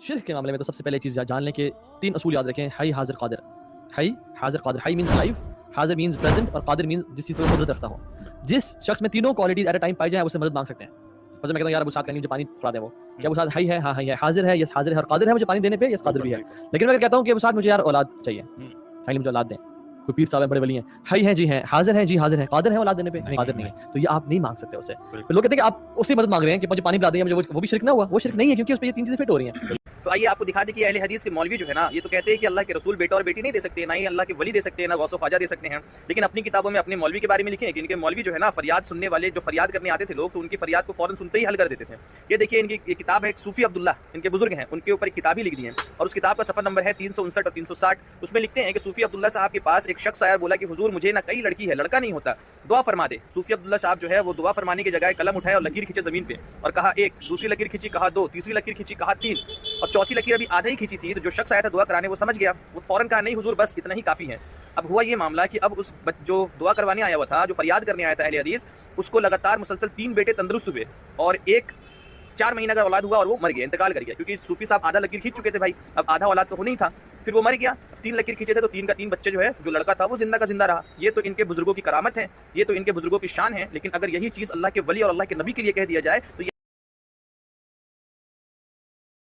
शिर्क के मामले में तो सबसे पहले चीज़ जान लें कि 3 असूल याद रखें। हई, हाज़िर, क़ादिर। हई, हाज़िर, क़ादिर। हई मीन्स लाइव, हाज़िर मीन्स प्रेज़ेंट और क़ादिर मीन्स जिस चीज़ पर कुदरत रखता हो। जिस शख्स में तीनों क्वालिटीज़ एट अ टाइम पाई जाएँ, उससे मदद माँग सकते हैं। और जब मैं कहता हूँ यार अबू साद का नहीं, मुझे पानी पिला दें वो। क्या अबू साद हई है? हाँ, हई है। हाज़िर है? यस हाज़िर है और क़ादिर है मुझे पानी देने पे? यस क़ादिर भी है। लेकिन मैं अगर कहता हूँ कि अबू साद मुझे यार औलाद चाहिए, फाइनली मुझे औलाद दें। कोई पीर साहब हैं, बड़े वली हैं। हई हैं? जी हैं। हाज़िर हैं? जी हाज़िर हैं। क़ादिर हैं औलाद देने पे? नहीं, क़ादिर नहीं है। तो ये आप नहीं माँग सकते उससे। फिर लोग कहते हैं कि आप उससे मदद माँग रहे हैं कि मुझे पानी पिला दें या मुझे वो भी शिर्क ना हुआ? वो शिर्क नहीं है क्योंकि उसपे ये 3 चीज़ें फिट हो रही हैं। तो आइए आपको दिखा दें कि अहले हदीस के मौलवी जो है ना, ये तो कहते हैं कि अल्लाह के रसूल बेटा और बेटी नहीं दे सकते, ना ही अल्लाह के वली दे सकते हैं, ना गौस ख्वाजा दे सकते हैं। लेकिन अपनी किताबों में अपने मौलवी के बारे में लिखे हैं कि इनके मौलवी जो है ना, फरियाद सुनने वाले, जो फरियाद करने आते थे लोग, तो उनकी फरियाद को फौरन सुनते ही हल कर देते थे। ये देखिए इनकी ये किताब है, सूफी अब्दुल्ला, इनके बुजुर्ग हैं, उनके ऊपर एक किताब ही लिख दी है और उस किताब का सफर नंबर है 359 और 360। उसमें लिखते हैं कि सूफी अब्दुल्ला साहब के पास एक शख्स आया और बोला कि हुजूर मुझे ना कई लड़की है, लड़का नहीं होता, दुआ फरमा दे। सूफी अब्दुल्ला साहब जो है वो दुआ फरमाने की जगह कलम उठाया और लकीर खींचे जमीन पे और कहा 1, दूसरी लकीर खींची, कहा 2, तीसरी लकीर खींची, कहा 3 और चौथी लकीर अभी आधा ही खींची थी। तो जो शख्स आया था दुआ कराने वो समझ गया, वो फौरन कहा नहीं हुजूर बस इतना ही काफी है। अब हुआ ये मामला कि अब उस जो दुआ करवाने आया हुआ था, जो फरियाद करने आया था अहले हदीस, उसको लगातार मुसलसल 3 बेटे तंदुरुस्त हुए और एक 4 महीने का औलाद हुआ और वो मर गया, इंतकाल कर गया, क्योंकि सूफी साहब आधा लकीर खींच चुके थे भाई, अब आधा औलाद तो हो नहीं था। फिर वो मर गया, 3 लकीर खींचे थे तो 3 का 3 बच्चे जो है, जो लड़का था वो जिंदा का जिंदा रहा। ये तो इनके बुजुर्गों की करामत है, ये तो इनके बुजुर्गों की शान है। लेकिन अगर यही चीज अल्लाह के वली और अल्लाह के नबी के लिए कह दिया जाए तो